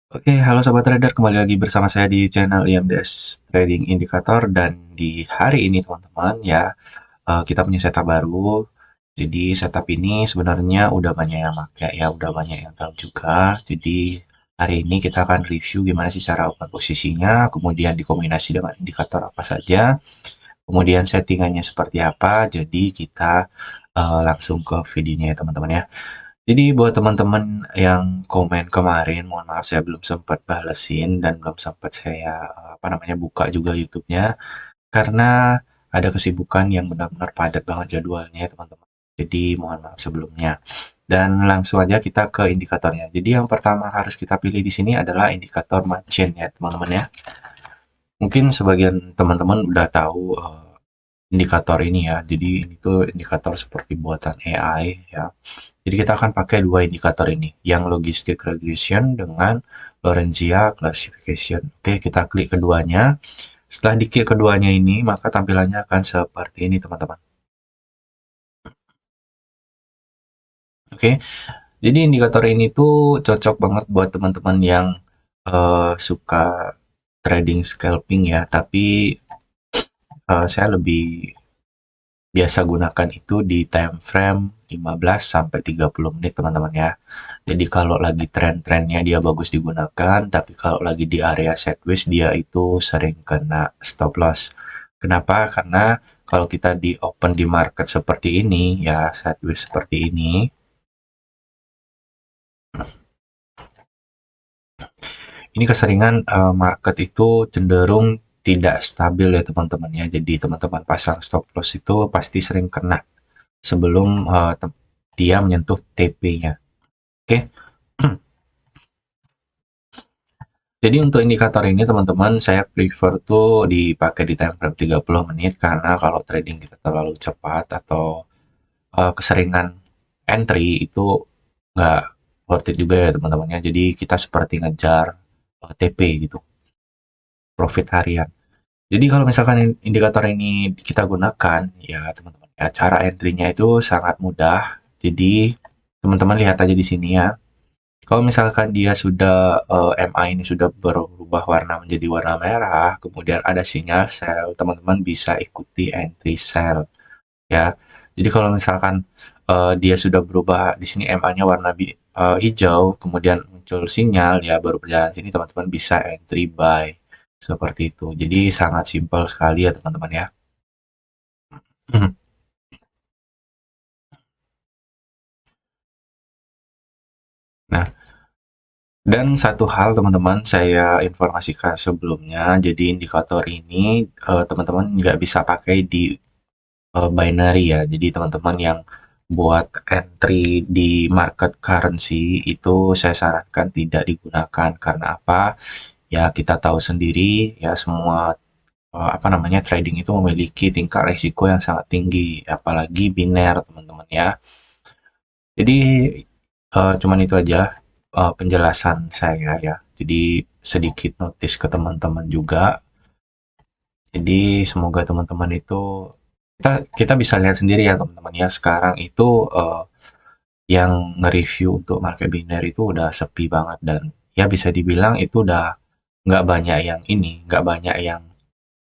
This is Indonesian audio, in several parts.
Oke, halo Sobat Trader, kembali lagi bersama saya di channel IMDS Trading Indikator dan di hari ini teman-teman ya, kita punya setup baru. Jadi setup ini sebenarnya udah banyak yang pakai ya, udah banyak yang tahu juga. Jadi hari ini kita akan review gimana sih cara open posisinya, kemudian dikombinasi dengan indikator apa saja, kemudian settingannya seperti apa. Jadi kita langsung ke videonya ya teman-teman ya. Jadi buat teman-teman yang komen kemarin, mohon maaf saya belum sempat balesin dan belum sempat saya apa namanya buka juga YouTube-nya karena ada kesibukan yang benar-benar padat banget jadwalnya ya teman-teman. Jadi mohon maaf sebelumnya. Dan langsung aja kita ke indikatornya. Jadi yang pertama harus kita pilih di sini adalah indikator margin ya teman-teman ya. Mungkin sebagian teman-teman udah tahu indikator ini ya. Jadi ini tuh indikator seperti buatan AI ya. Jadi kita akan pakai dua indikator ini, yang logistic regression dengan Lorenzia classification. Oke, kita klik keduanya. Setelah diklik keduanya ini, maka tampilannya akan seperti ini teman-teman. Oke, jadi indikator ini tuh cocok banget buat teman-teman yang suka trading scalping ya, tapi saya lebih biasa gunakan itu di time frame 15 sampai 30 menit teman-teman ya. Jadi kalau lagi tren-trennya dia bagus digunakan, tapi kalau lagi di area sideways dia itu sering kena stop loss. Kenapa? Karena kalau kita di open di market seperti ini ya, sideways seperti ini keseringan market itu cenderung tidak stabil ya teman-teman ya. Jadi teman-teman pasang stop loss itu pasti sering kena sebelum dia menyentuh TP-nya. Oke. Jadi untuk indikator ini teman-teman saya prefer tuh dipakai di time frame 30 menit karena kalau trading kita terlalu cepat atau keseringan entry itu nggak worth it juga ya teman-teman ya. Jadi kita seperti ngejar TP gitu, profit harian. Jadi kalau misalkan indikator ini kita gunakan ya teman-teman ya, cara entry-nya itu sangat mudah. Jadi teman-teman lihat aja di sini ya. Kalau misalkan dia sudah MA ini sudah berubah warna menjadi warna merah, kemudian ada sinyal sell, teman-teman bisa ikuti entry sell ya. Jadi kalau misalkan dia sudah berubah di sini MA-nya warna hijau, kemudian muncul sinyal ya baru berjalan sini teman-teman bisa entry buy seperti itu. Jadi sangat simpel sekali ya teman-teman ya. Nah, dan satu hal teman-teman saya informasikan sebelumnya, jadi indikator ini teman-teman nggak bisa pakai di binary ya. Jadi teman-teman yang buat entry di market currency itu saya sarankan tidak digunakan karena apa? Ya kita tahu sendiri ya semua apa namanya trading itu memiliki tingkat risiko yang sangat tinggi, apalagi biner teman-teman ya. Jadi cuman itu aja penjelasan saya ya. Jadi sedikit notice ke teman-teman juga. Jadi semoga teman-teman itu kita bisa lihat sendiri ya teman-teman ya sekarang itu yang nge-review untuk market biner itu udah sepi banget dan ya bisa dibilang itu udah nggak banyak yang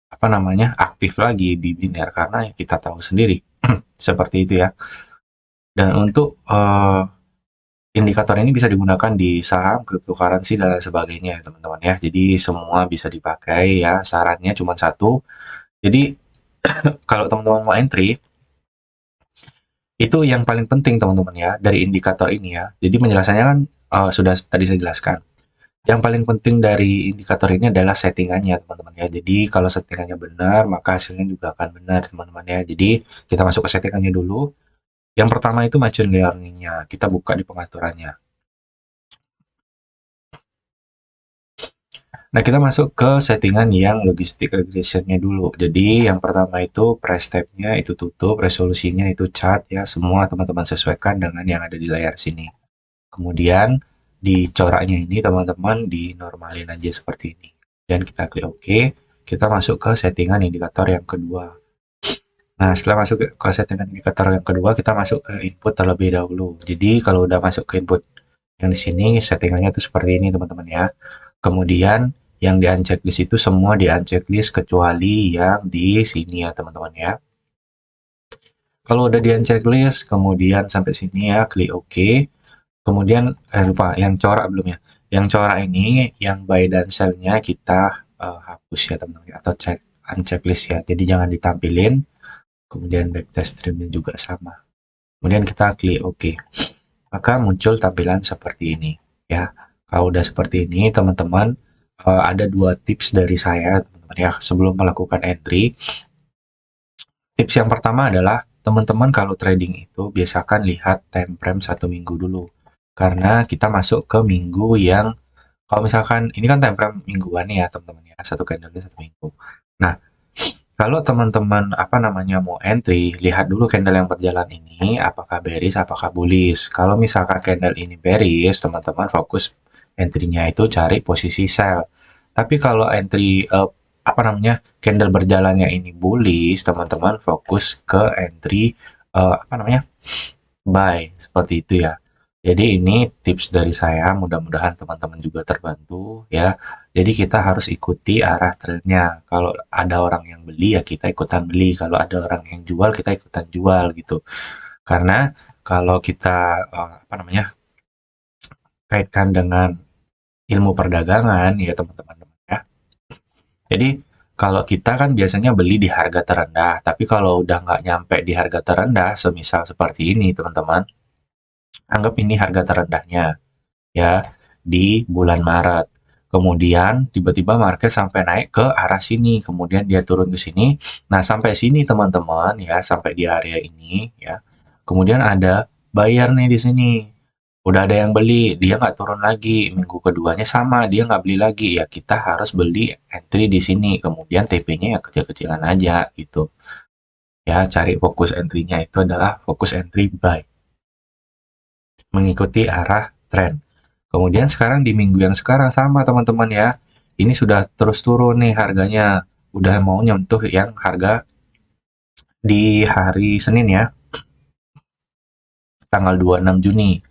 apa namanya aktif lagi di biner karena ya kita tahu sendiri seperti itu ya. Dan untuk indikator ini bisa digunakan di saham, cryptocurrency, dan lain sebagainya ya teman-teman ya. Jadi semua bisa dipakai ya, sarannya cuma satu. Jadi kalau teman-teman mau entry, itu yang paling penting teman-teman ya, dari indikator ini ya. Jadi penjelasannya kan sudah tadi saya jelaskan. Yang paling penting dari indikator ini adalah settingannya teman-teman ya. Jadi kalau settingannya benar, maka hasilnya juga akan benar teman-teman ya. Jadi kita masuk ke settingannya dulu. Yang pertama itu machine learning-nya. Kita buka di pengaturannya. Nah, kita masuk ke settingan yang logistic regression-nya dulu. Jadi, yang pertama itu price tab-nya itu tutup, resolusinya itu chart ya, semua teman-teman sesuaikan dengan yang ada di layar sini. Kemudian, di coraknya ini teman-teman dinormalin aja seperti ini. Dan kita klik OK, kita masuk ke settingan indikator yang kedua. Nah, setelah masuk ke settingan indikator yang kedua, kita masuk ke input terlebih dahulu. Jadi, kalau udah masuk ke input Yang di sini settingannya tuh seperti ini teman-teman ya. Kemudian yang di unchecklist itu semua di unchecklist kecuali yang di sini ya teman-teman ya. Kalau udah di unchecklist, kemudian sampai sini ya, klik OK. Kemudian, lupa, yang corak belum ya. Yang corak ini, yang buy dan sell-nya kita hapus ya teman-teman, atau cek unchecklist ya. Jadi jangan ditampilin. Kemudian backtest streamnya juga sama. Kemudian kita klik OK. Maka muncul tampilan seperti ini ya. Kalau udah seperti ini, teman-teman, ada dua tips dari saya, teman-teman ya, sebelum melakukan entry. Tips yang pertama adalah teman-teman kalau trading itu biasakan lihat time frame 1 minggu dulu. Karena kita masuk ke minggu yang kalau misalkan ini kan time frame mingguan ya teman-teman ya, satu candle 1 minggu. Nah, kalau teman-teman apa namanya mau entry, lihat dulu candle yang berjalan ini apakah bearish, apakah bullish. Kalau misalkan candle ini bearish, teman-teman fokus entry-nya itu cari posisi sell. Tapi kalau entry apa namanya candle berjalannya ini bullish, teman-teman fokus ke entry apa namanya buy seperti itu ya. Jadi ini tips dari saya, mudah-mudahan teman-teman juga terbantu ya. Jadi kita harus ikuti arah trennya. Kalau ada orang yang beli ya kita ikutan beli. Kalau ada orang yang jual kita ikutan jual gitu. Karena kalau kita apa namanya kaitkan dengan ilmu perdagangan ya teman-teman ya. Jadi kalau kita kan biasanya beli di harga terendah, tapi kalau udah nggak nyampe di harga terendah, semisal seperti ini teman-teman, anggap ini harga terendahnya ya di bulan Maret. Kemudian tiba-tiba market sampai naik ke arah sini, kemudian dia turun ke sini. Nah, sampai sini teman-teman ya, sampai di area ini ya. Kemudian ada buyer nih di sini. Udah ada yang beli, dia nggak turun lagi. Minggu keduanya sama, dia nggak beli lagi. Ya kita harus beli entry di sini. Kemudian TP-nya ya kecil-kecilan aja gitu. Ya, cari fokus entry-nya itu adalah fokus entry buy. Mengikuti arah tren. Kemudian sekarang di minggu yang sekarang sama teman-teman ya. Ini sudah terus turun nih harganya. Udah mau nyentuh yang harga di hari Senin ya. Tanggal 26 Juni.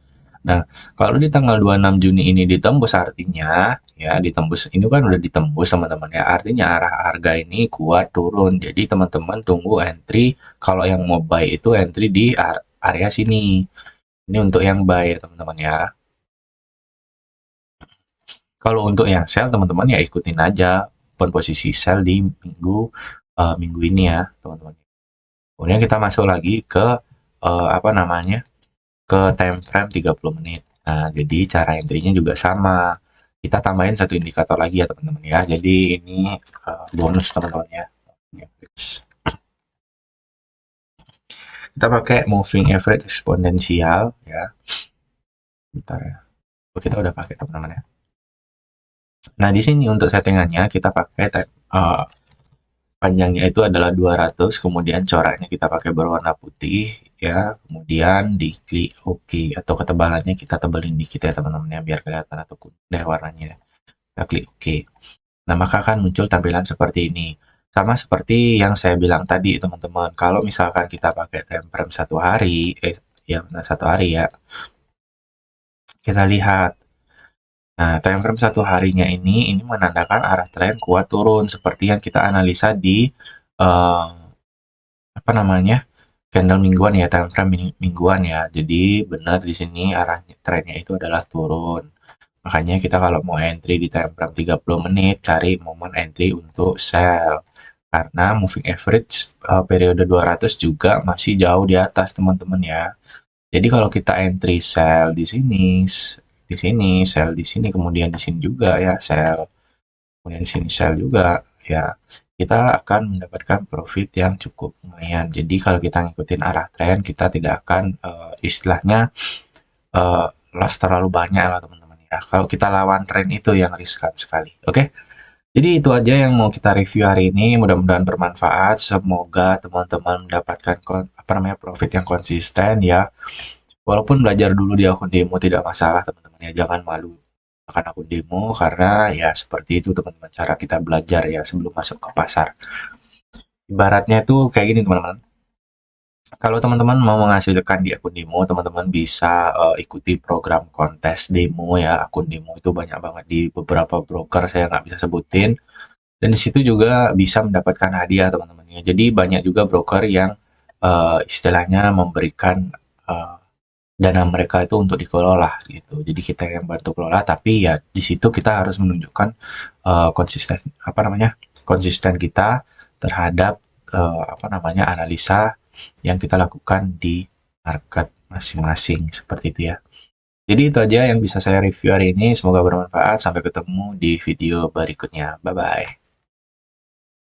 Nah, kalau di tanggal 26 Juni ini ditembus artinya ya ditembus ini kan udah ditembus teman-teman ya. Artinya arah harga ini kuat turun. Jadi teman-teman tunggu entry kalau yang mau buy itu entry di area sini. Ini untuk yang buy teman-teman ya. Kalau untuk yang sell teman-teman ya ikutin aja open posisi sell di minggu ini ya teman-teman. Kemudian kita masuk lagi ke apa namanya ke time frame 30 menit. Nah, jadi cara entry-nya juga sama. Kita tambahin satu indikator lagi ya teman-teman ya. Jadi ini bonus teman-teman ya. Kita pakai moving average eksponensial ya. Bentar ya. Oh, kita udah pakai teman-teman ya. Nah, di sini untuk settingannya kita pakai panjangnya itu adalah 200, kemudian coraknya kita pakai berwarna putih ya, kemudian diklik OK atau ketebalannya kita tebelin dikit ya teman-teman ya biar kelihatan atau deh warnanya. Kita klik OK. Nah, maka akan muncul tampilan seperti ini. Sama seperti yang saya bilang tadi teman-teman, kalau misalkan kita pakai time frame 1 hari, ya 1 hari ya, kita lihat. Nah, time frame 1 harinya ini menandakan arah tren kuat turun seperti yang kita analisa di apa namanya candle mingguan ya, time frame mingguan ya. Jadi benar di sini arah trennya itu adalah turun. Makanya kita kalau mau entry di time frame 30 menit, cari momen entry untuk sell. Karena moving average periode 200 juga masih jauh di atas teman-teman ya. Jadi kalau kita entry sell di sini, sell di sini, kemudian di sini juga ya sell, kemudian di sini sell juga ya, kita akan mendapatkan profit yang cukup lumayan. Jadi kalau kita ngikutin arah tren, kita tidak akan istilahnya loss terlalu banyak lah teman-teman ya. Kalau kita lawan tren itu yang riskan sekali. Oke? Jadi itu aja yang mau kita review hari ini. Mudah-mudahan bermanfaat. Semoga teman-teman mendapatkan apa namanya profit yang konsisten ya. Walaupun belajar dulu di akun demo tidak masalah teman-teman ya. Jangan malu akan akun demo karena ya seperti itu teman-teman cara kita belajar ya sebelum masuk ke pasar. Ibaratnya itu kayak gini teman-teman. Kalau teman-teman mau menghasilkan di akun demo, teman-teman bisa ikuti program kontes demo ya. Akun demo itu banyak banget di beberapa broker, saya nggak bisa sebutin. Dan di situ juga bisa mendapatkan hadiah teman-teman ya. Jadi banyak juga broker yang istilahnya memberikan eh, dana mereka itu untuk dikelola gitu. Jadi kita yang bantu kelola, tapi ya di situ kita harus menunjukkan konsisten apa namanya konsisten kita terhadap apa namanya analisa yang kita lakukan di market masing-masing seperti itu ya. Jadi itu aja yang bisa saya review hari ini. Semoga bermanfaat. Sampai ketemu di video berikutnya. Bye bye.